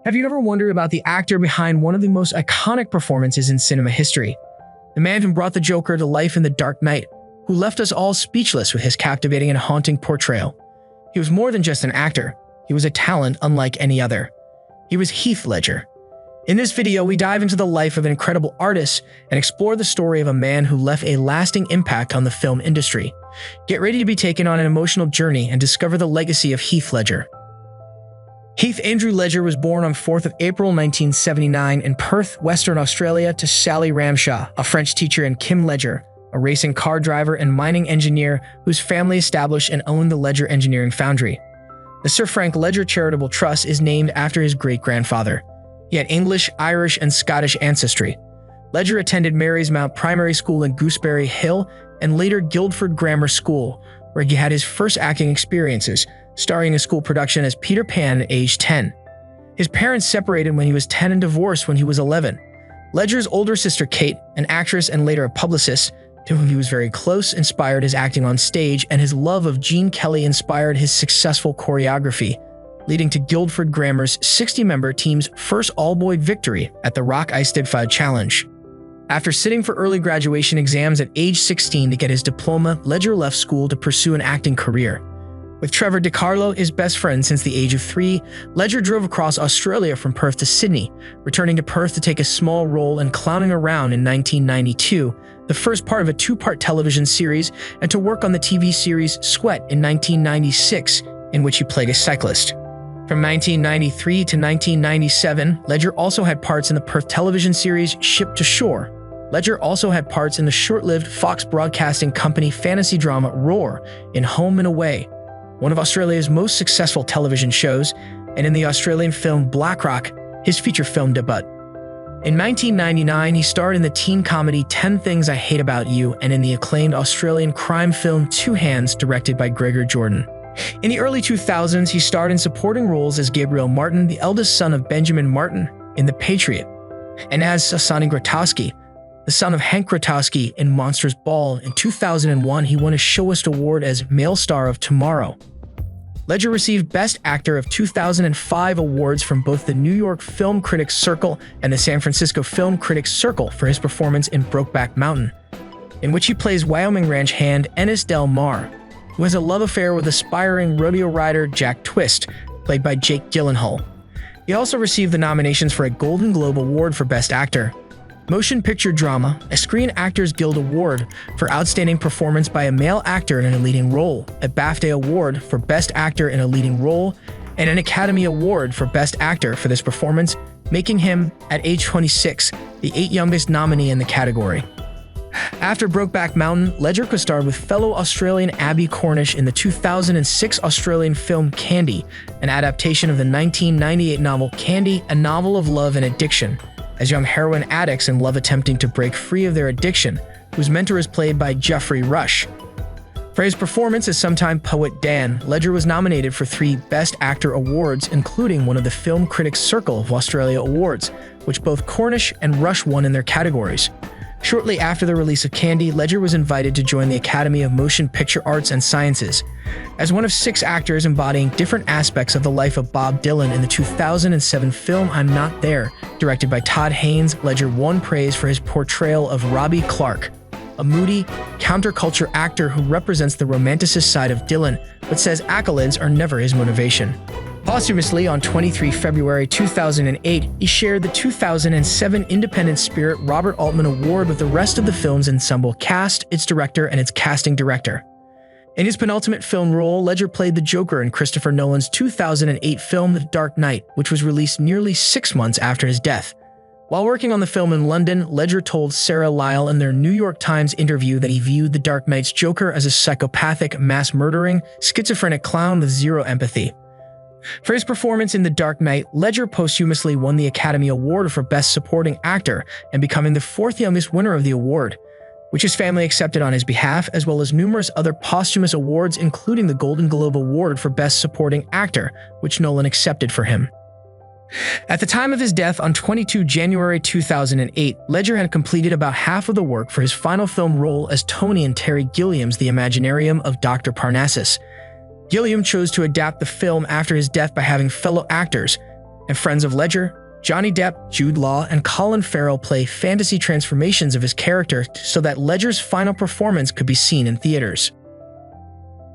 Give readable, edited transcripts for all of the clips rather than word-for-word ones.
Have you ever wondered about the actor behind one of the most iconic performances in cinema history? The man who brought the Joker to life in The Dark Knight, who left us all speechless with his captivating and haunting portrayal. He was more than just an actor. He was a talent unlike any other. He was Heath Ledger. In this video, we dive into the life of an incredible artist and explore the story of a man who left a lasting impact on the film industry. Get ready to be taken on an emotional journey and discover the legacy of Heath Ledger. Heath Andrew Ledger was born on 4th of April 1979 in Perth, Western Australia to Sally Ramshaw, a French teacher, and Kim Ledger, a racing car driver and mining engineer whose family established and owned the Ledger Engineering Foundry. The Sir Frank Ledger Charitable Trust is named after his great-grandfather. He had English, Irish, and Scottish ancestry. Ledger attended Mary's Mount Primary School in Gooseberry Hill and later Guildford Grammar School, where he had his first acting experiences, starring in a school production as Peter Pan at age 10. His parents separated when he was 10 and divorced when he was 11. Ledger's older sister Kate, an actress and later a publicist, to whom he was very close, inspired his acting on stage, and his love of Gene Kelly inspired his successful choreography, leading to Guildford Grammar's 60-member team's first all-boy victory at the Rock Eisteddfod Challenge. After sitting for early graduation exams at age 16 to get his diploma, Ledger left school to pursue an acting career. With Trevor DiCarlo, his best friend since the age of 3, Ledger drove across Australia from Perth to Sydney, returning to Perth to take a small role in Clowning Around in 1992, the first part of a 2-part television series, and to work on the TV series Sweat in 1996, in which he played a cyclist. From 1993 to 1997, Ledger also had parts in the Perth television series Ship to Shore. Ledger also had parts in the short-lived Fox Broadcasting Company fantasy drama Roar in Home and Away, one of Australia's most successful television shows, and in the Australian film Black Rock, his feature film debut. In 1999, he starred in the teen comedy 10 Things I Hate About You and in the acclaimed Australian crime film Two Hands, directed by Gregor Jordan. In the early 2000s, he starred in supporting roles as Gabriel Martin, the eldest son of Benjamin Martin, in The Patriot, and as Sonny Grotowski, the son of Hank Grotowski, in Monsters Ball. In 2001, he won a Showist Award as Male Star of Tomorrow. Ledger received Best Actor of 2005 awards from both the New York Film Critics Circle and the San Francisco Film Critics Circle for his performance in Brokeback Mountain, in which he plays Wyoming Ranch hand Ennis Del Mar, who has a love affair with aspiring rodeo rider Jack Twist, played by Jake Gyllenhaal. He also received the nominations for a Golden Globe Award for Best Actor, Motion Picture Drama, a Screen Actors Guild Award for Outstanding Performance by a Male Actor in a Leading Role, a BAFTA Award for Best Actor in a Leading Role, and an Academy Award for Best Actor for this performance, making him, at age 26, the 8th youngest nominee in the category. After Brokeback Mountain, Ledger co-starred with fellow Australian Abby Cornish in the 2006 Australian film Candy, an adaptation of the 1998 novel Candy, a novel of love and addiction, as young heroin addicts in love attempting to break free of their addiction, whose mentor is played by Geoffrey Rush. For his performance as sometime poet Dan, Ledger was nominated for 3 Best Actor awards, including one of the Film Critics Circle of Australia awards, which both Cornish and Rush won in their categories. Shortly after the release of Candy, Ledger was invited to join the Academy of Motion Picture Arts and Sciences. As one of 6 actors embodying different aspects of the life of Bob Dylan in the 2007 film I'm Not There, directed by Todd Haynes, Ledger won praise for his portrayal of Robbie Clark, a moody, counterculture actor who represents the romanticist side of Dylan, but says accolades are never his motivation. Posthumously, on 23 February 2008, he shared the 2007 Independent Spirit Robert Altman Award with the rest of the film's ensemble cast, its director, and its casting director. In his penultimate film role, Ledger played the Joker in Christopher Nolan's 2008 film The Dark Knight, which was released nearly 6 months after his death. While working on the film in London, Ledger told Sarah Lyle in their New York Times interview that he viewed The Dark Knight's Joker as a psychopathic, mass-murdering, schizophrenic clown with zero empathy. For his performance in The Dark Knight, Ledger posthumously won the Academy Award for Best Supporting Actor and becoming the 4th youngest winner of the award, which his family accepted on his behalf, as well as numerous other posthumous awards, including the Golden Globe Award for Best Supporting Actor, which Nolan accepted for him. At the time of his death on 22 January 2008, Ledger had completed about half of the work for his final film role as Tony in Terry Gilliam's The Imaginarium of Dr. Parnassus. Gilliam chose to adapt the film after his death by having fellow actors, and friends of Ledger, Johnny Depp, Jude Law, and Colin Farrell play fantasy transformations of his character so that Ledger's final performance could be seen in theaters.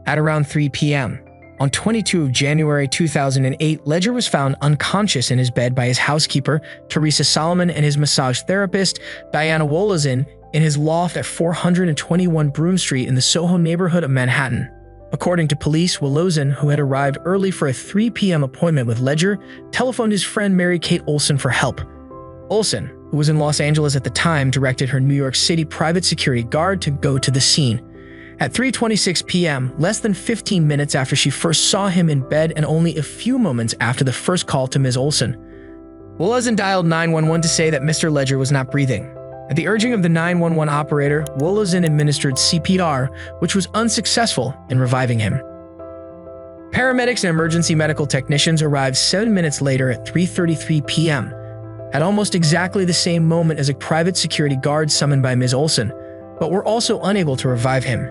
At around 3 p.m., on 22 of January 2008, Ledger was found unconscious in his bed by his housekeeper, Teresa Solomon, and his massage therapist, Diana Wolozin, in his loft at 421 Broome Street in the Soho neighborhood of Manhattan. According to police, Wolozin, who had arrived early for a 3 p.m. appointment with Ledger, telephoned his friend Mary-Kate Olsen for help. Olsen, who was in Los Angeles at the time, directed her New York City private security guard to go to the scene. At 3:26 p.m., less than 15 minutes after she first saw him in bed and only a few moments after the first call to Ms. Olsen, Wolozin dialed 911 to say that Mr. Ledger was not breathing. At the urging of the 911 operator, Wolozin administered CPR, which was unsuccessful in reviving him. Paramedics and emergency medical technicians arrived 7 minutes later at 3:33 p.m., at almost exactly the same moment as a private security guard summoned by Ms. Olsen, but were also unable to revive him.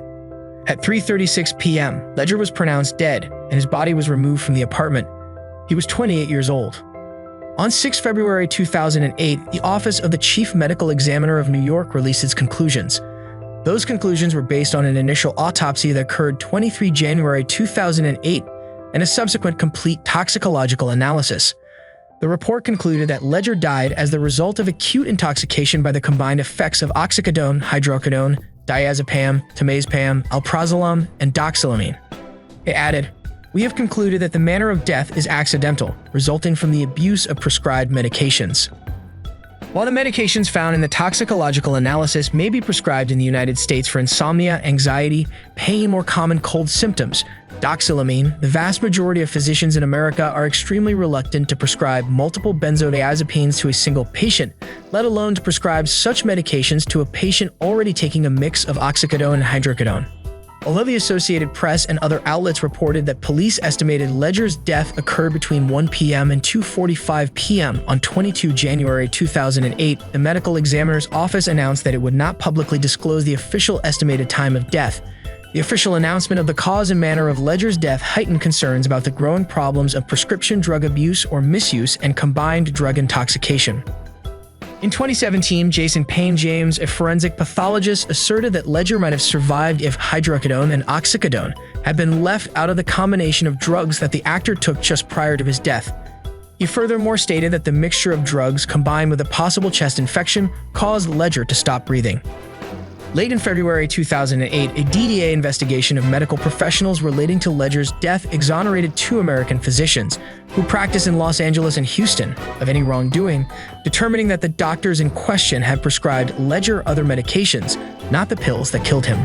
At 3:36 p.m., Ledger was pronounced dead, and his body was removed from the apartment. He was 28 years old. On 6 February 2008, the Office of the Chief Medical Examiner of New York released its conclusions. Those conclusions were based on an initial autopsy that occurred 23 January 2008 and a subsequent complete toxicological analysis. The report concluded that Ledger died as the result of acute intoxication by the combined effects of oxycodone, hydrocodone, diazepam, temazepam, alprazolam, and doxylamine. It added, "We have concluded that the manner of death is accidental, resulting from the abuse of prescribed medications." While the medications found in the toxicological analysis may be prescribed in the United States for insomnia, anxiety, pain, or common cold symptoms, doxylamine, the vast majority of physicians in America are extremely reluctant to prescribe multiple benzodiazepines to a single patient, let alone to prescribe such medications to a patient already taking a mix of oxycodone and hydrocodone. Although the Associated Press and other outlets reported that police estimated Ledger's death occurred between 1 p.m. and 2:45 p.m. on 22 January 2008, the medical examiner's office announced that it would not publicly disclose the official estimated time of death. The official announcement of the cause and manner of Ledger's death heightened concerns about the growing problems of prescription drug abuse or misuse and combined drug intoxication. In 2017, Jason Payne James, a forensic pathologist, asserted that Ledger might have survived if hydrocodone and oxycodone had been left out of the combination of drugs that the actor took just prior to his death. He furthermore stated that the mixture of drugs combined with a possible chest infection caused Ledger to stop breathing. Late in February 2008, a DDA investigation of medical professionals relating to Ledger's death exonerated 2 American physicians who practice in Los Angeles and Houston of any wrongdoing, determining that the doctors in question had prescribed Ledger other medications, not the pills that killed him.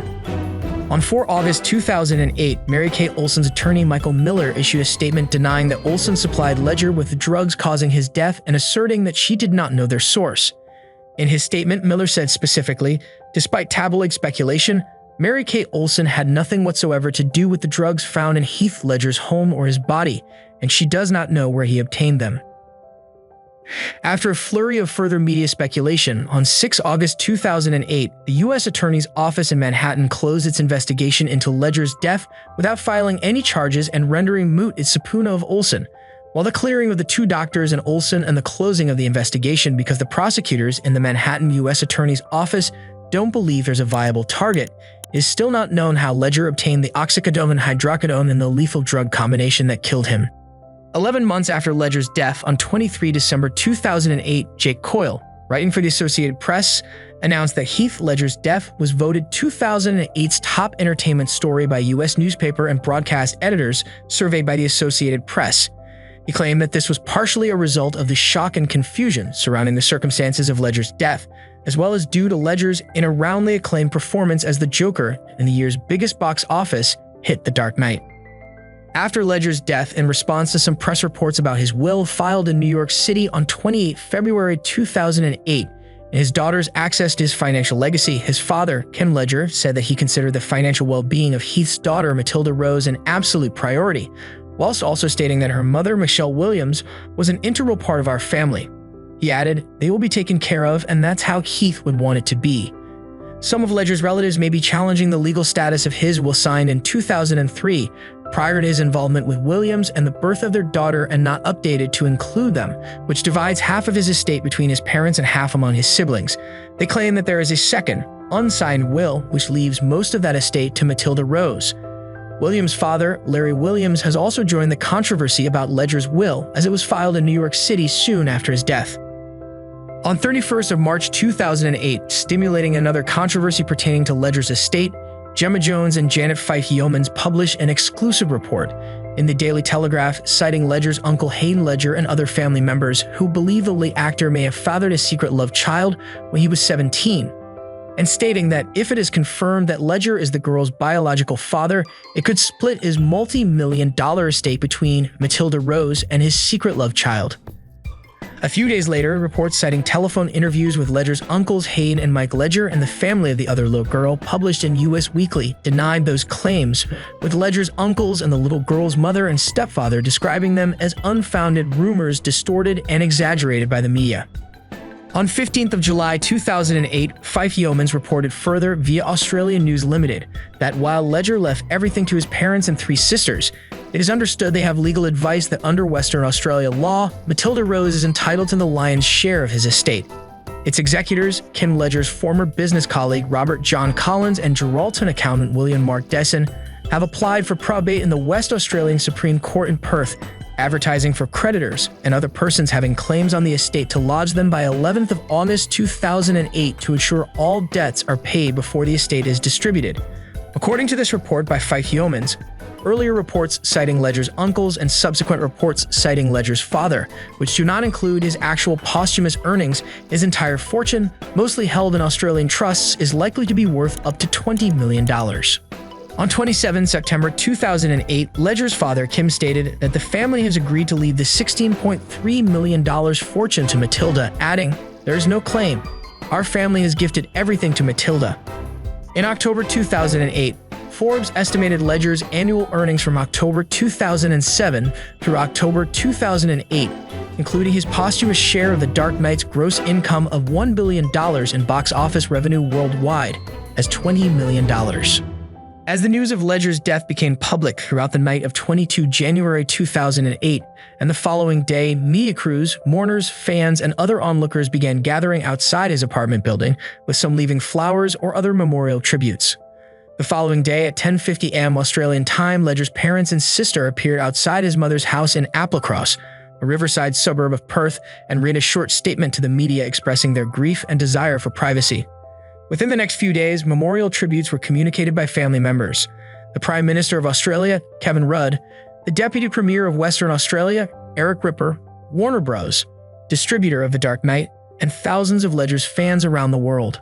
On 4 August 2008, Mary-Kate Olsen's attorney Michael Miller issued a statement denying that Olsen supplied Ledger with the drugs causing his death and asserting that she did not know their source. In his statement, Miller said specifically, "Despite tabloid speculation, Mary-Kate Olsen had nothing whatsoever to do with the drugs found in Heath Ledger's home or his body, and she does not know where he obtained them." After a flurry of further media speculation, on 6 August 2008, the U.S. Attorney's Office in Manhattan closed its investigation into Ledger's death without filing any charges and rendering moot its subpoena of Olsen, while the clearing of the 2 doctors and Olsen and the closing of the investigation because the prosecutors in the Manhattan U.S. Attorney's Office don't believe there's a viable target, it is still not known how Ledger obtained the oxycodone and hydrocodone in the lethal drug combination that killed him. 11 months after Ledger's death, on 23 December 2008, Jake Coyle, writing for the Associated Press, announced that Heath Ledger's death was voted 2008's top entertainment story by U.S. newspaper and broadcast editors surveyed by the Associated Press. He claimed that this was partially a result of the shock and confusion surrounding the circumstances of Ledger's death, as well as due to Ledger's roundly acclaimed performance as the Joker in the year's biggest box office hit, The Dark Knight. After Ledger's death, in response to some press reports about his will filed in New York City on 28 February 2008, and his daughters accessed his financial legacy, his father, Ken Ledger, said that he considered the financial well-being of Heath's daughter, Matilda Rose, an absolute priority, whilst also stating that her mother, Michelle Williams, was an integral part of our family. He added, "They will be taken care of, and that's how Heath would want it to be." Some of Ledger's relatives may be challenging the legal status of his will signed in 2003, prior to his involvement with Williams and the birth of their daughter, and not updated to include them, which divides half of his estate between his parents and half among his siblings. They claim that there is a second, unsigned will, which leaves most of that estate to Matilda Rose. Williams' father, Larry Williams, has also joined the controversy about Ledger's will, as it was filed in New York City soon after his death. On 31st of March 2008, stimulating another controversy pertaining to Ledger's estate, Gemma Jones and Janet Fife Yeomans published an exclusive report in the Daily Telegraph citing Ledger's uncle Hayden Ledger and other family members who believe the late actor may have fathered a secret love child when he was 17, and stating that if it is confirmed that Ledger is the girl's biological father, it could split his multi-million-dollar estate between Matilda Rose and his secret love child. A few days later, reports citing telephone interviews with Ledger's uncles Hayden and Mike Ledger and the family of the other little girl, published in US Weekly, denied those claims, with Ledger's uncles and the little girl's mother and stepfather describing them as unfounded rumors distorted and exaggerated by the media. On 15th of July 2008, Fife Yeomans reported further via Australian News Limited that while Ledger left everything to his parents and 3 sisters, it is understood they have legal advice that under Western Australia law, Matilda Rose is entitled to the lion's share of his estate. Its executors, Kim Ledger's former business colleague Robert John Collins and Geraldton accountant William Mark Desson, have applied for probate in the West Australian Supreme Court in Perth, advertising for creditors and other persons having claims on the estate to lodge them by 11th of August 2008 to ensure all debts are paid before the estate is distributed. According to this report by Fife Yeomans, earlier reports citing Ledger's uncles and subsequent reports citing Ledger's father, which do not include his actual posthumous earnings, his entire fortune, mostly held in Australian trusts, is likely to be worth up to $20 million. On 27 September 2008, Ledger's father, Kim, stated that the family has agreed to leave the $16.3 million fortune to Matilda, adding, "There is no claim. Our family has gifted everything to Matilda." In October 2008, Forbes estimated Ledger's annual earnings from October 2007 through October 2008, including his posthumous share of The Dark Knight's gross income of $1 billion in box office revenue worldwide, as $20 million. As the news of Ledger's death became public throughout the night of 22 January 2008, and the following day, media crews, mourners, fans, and other onlookers began gathering outside his apartment building, with some leaving flowers or other memorial tributes. The following day, at 10:50 a.m. Australian time, Ledger's parents and sister appeared outside his mother's house in Applecross, a riverside suburb of Perth, and read a short statement to the media expressing their grief and desire for privacy. Within the next few days, memorial tributes were communicated by family members. The Prime Minister of Australia, Kevin Rudd, the Deputy Premier of Western Australia, Eric Ripper, Warner Bros., distributor of The Dark Knight, and thousands of Ledger's fans around the world.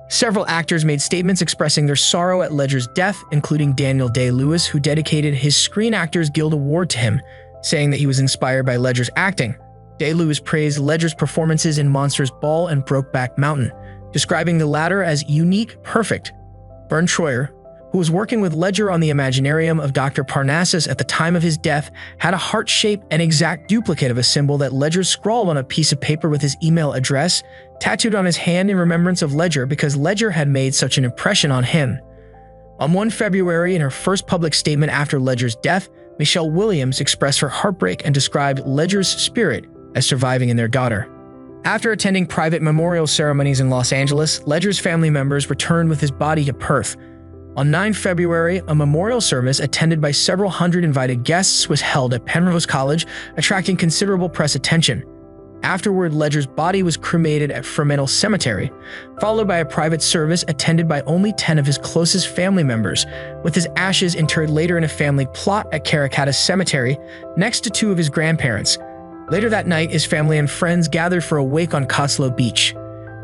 Several actors made statements expressing their sorrow at Ledger's death, including Daniel Day-Lewis, who dedicated his Screen Actors Guild Award to him, saying that he was inspired by Ledger's acting. Day-Lewis praised Ledger's performances in Monsters Ball and Brokeback Mountain, describing the latter as unique, perfect. Vern Troyer, who was working with Ledger on the Imaginarium of Dr. Parnassus at the time of his death, had a heart-shaped and exact duplicate of a symbol that Ledger scrawled on a piece of paper with his email address, tattooed on his hand in remembrance of Ledger because Ledger had made such an impression on him. On 1 February, in her first public statement after Ledger's death, Michelle Williams expressed her heartbreak and described Ledger's spirit as surviving in their daughter. After attending private memorial ceremonies in Los Angeles, Ledger's family members returned with his body to Perth. On 9 February, a memorial service attended by several hundred invited guests was held at Penrose College, attracting considerable press attention. Afterward, Ledger's body was cremated at Fremantle Cemetery, followed by a private service attended by only 10 of his closest family members, with his ashes interred later in a family plot at Karrakatta Cemetery, next to 2 of his grandparents. Later that night, his family and friends gathered for a wake on Cotslow Beach.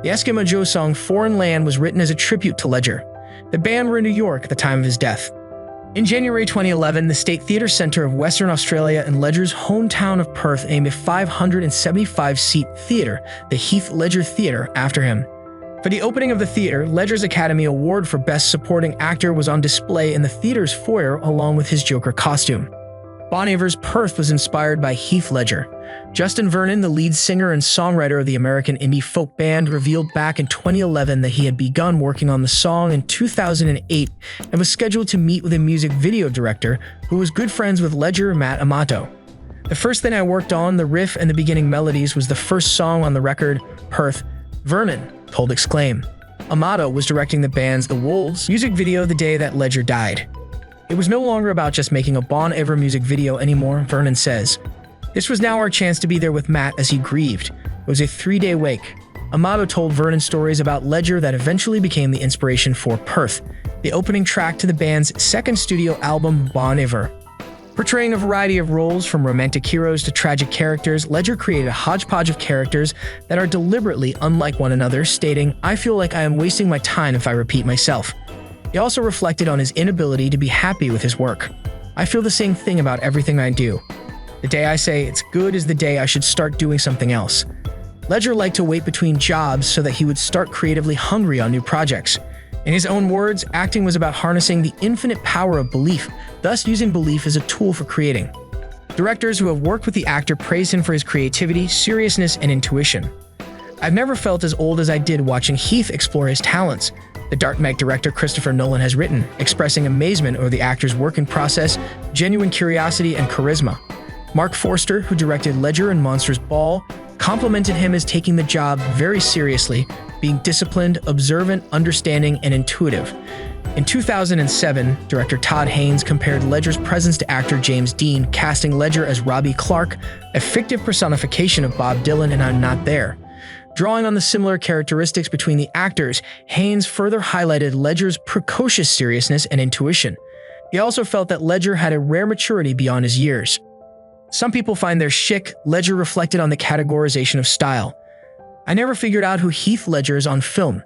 The Eskimo Joe song Foreign Land was written as a tribute to Ledger. The band were in New York at the time of his death. In January 2011, the State Theatre Centre of Western Australia and Ledger's hometown of Perth named a 575-seat theatre, the Heath Ledger Theatre, after him. For the opening of the theatre, Ledger's Academy Award for Best Supporting Actor was on display in the theatre's foyer along with his Joker costume. Bon Iver's Perth was inspired by Heath Ledger. Justin Vernon, the lead singer and songwriter of the American indie folk band, revealed back in 2011 that he had begun working on the song in 2008 and was scheduled to meet with a music video director who was good friends with Ledger Matt Amato. The first thing I worked on, the riff and the beginning melodies, was the first song on the record, Perth, Vernon told Exclaim. Amato was directing the band's The Wolves music video the day that Ledger died. It was no longer about just making a Bon Iver music video anymore, Vernon says. This was now our chance to be there with Matt as he grieved. It was a 3-day wake. Amato told Vernon stories about Ledger that eventually became the inspiration for Perth, the opening track to the band's second studio album, Bon Iver. Portraying a variety of roles from romantic heroes to tragic characters, Ledger created a hodgepodge of characters that are deliberately unlike one another, stating, "I feel like I am wasting my time if I repeat myself." He also reflected on his inability to be happy with his work. "I feel the same thing about everything I do. The day I say it's good is the day I should start doing something else." Ledger liked to wait between jobs so that he would start creatively hungry on new projects. In his own words, acting was about harnessing the infinite power of belief, thus using belief as a tool for creating. Directors who have worked with the actor praise him for his creativity, seriousness, and intuition. "I've never felt as old as I did watching Heath explore his talents," the Dark Knight director Christopher Nolan has written, expressing amazement over the actor's working process, genuine curiosity, and charisma. Mark Forster, who directed Ledger and Monsters Ball, complimented him as taking the job very seriously, being disciplined, observant, understanding, and intuitive. In 2007, director Todd Haynes compared Ledger's presence to actor James Dean, casting Ledger as Robbie Clark, a fictive personification of Bob Dylan in I'm Not There. Drawing on the similar characteristics between the actors, Haynes further highlighted Ledger's precocious seriousness and intuition. He also felt that Ledger had a rare maturity beyond his years. Some people find their shtick. Ledger reflected on the categorization of style. "I never figured out who Heath Ledger is on film.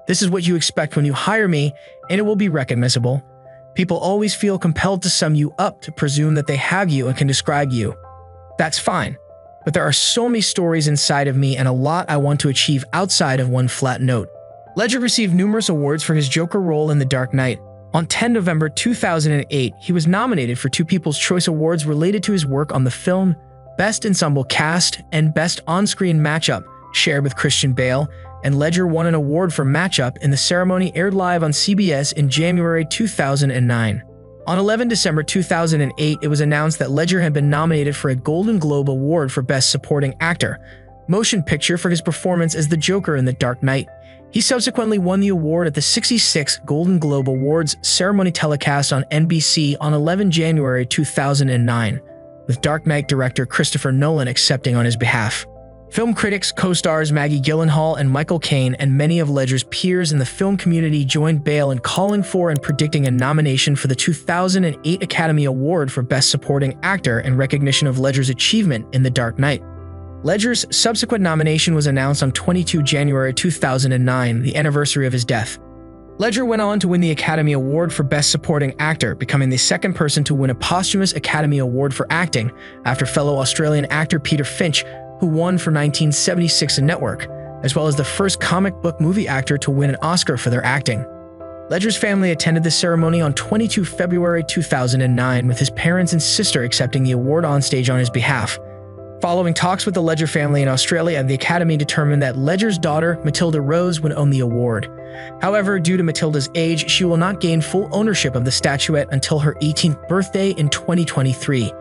This is what you expect when you hire me, and it will be recognizable. People always feel compelled to sum you up, to presume that they have you and can describe you. That's fine, but there are so many stories inside of me and a lot I want to achieve outside of one flat note." Ledger received numerous awards for his Joker role in The Dark Knight. On 10 November 2008, he was nominated for 2 People's Choice Awards related to his work on the film, Best Ensemble Cast and Best On-Screen Matchup, shared with Christian Bale, and Ledger won an award for Matchup in the ceremony aired live on CBS in January 2009. On 11 December 2008, it was announced that Ledger had been nominated for a Golden Globe Award for Best Supporting Actor, Motion Picture for his performance as the Joker in The Dark Knight. He subsequently won the award at the 66th Golden Globe Awards ceremony telecast on NBC on 11 January 2009, with Dark Knight director Christopher Nolan accepting on his behalf. Film critics, co-stars Maggie Gyllenhaal and Michael Caine, and many of Ledger's peers in the film community joined Bale in calling for and predicting a nomination for the 2008 Academy Award for Best Supporting Actor in recognition of Ledger's achievement in The Dark Knight. Ledger's subsequent nomination was announced on 22 January 2009, the anniversary of his death. Ledger went on to win the Academy Award for Best Supporting Actor, becoming the second person to win a posthumous Academy Award for acting, after fellow Australian actor Peter Finch, who won for 1976 in Network, as well as the first comic book movie actor to win an Oscar for their acting. Ledger's family attended the ceremony on 22 February 2009, with his parents and sister accepting the award on stage on his behalf. Following talks with the Ledger family in Australia, the Academy determined that Ledger's daughter, Matilda Rose, would own the award. However, due to Matilda's age, she will not gain full ownership of the statuette until her 18th birthday in 2023.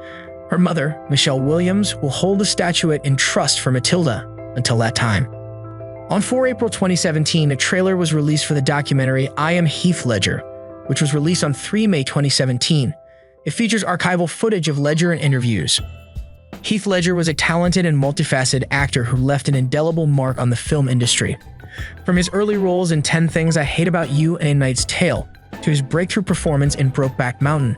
Her mother, Michelle Williams, will hold the statuette in trust for Matilda until that time. On 4 April 2017, a trailer was released for the documentary I Am Heath Ledger, which was released on 3 May 2017. It features archival footage of Ledger and interviews. Heath Ledger was a talented and multifaceted actor who left an indelible mark on the film industry. From his early roles in 10 Things I Hate About You and A Knight's Tale, to his breakthrough performance in Brokeback Mountain,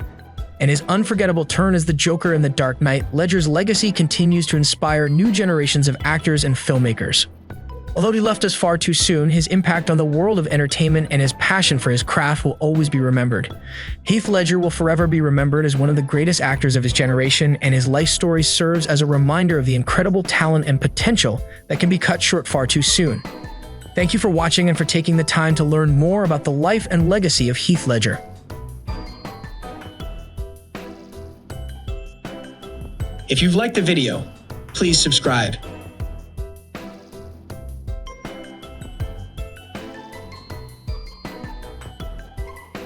and his unforgettable turn as the Joker in The Dark Knight, Ledger's legacy continues to inspire new generations of actors and filmmakers. Although he left us far too soon, his impact on the world of entertainment and his passion for his craft will always be remembered. Heath Ledger will forever be remembered as one of the greatest actors of his generation, and his life story serves as a reminder of the incredible talent and potential that can be cut short far too soon. Thank you for watching and for taking the time to learn more about the life and legacy of Heath Ledger. If you've liked the video, please subscribe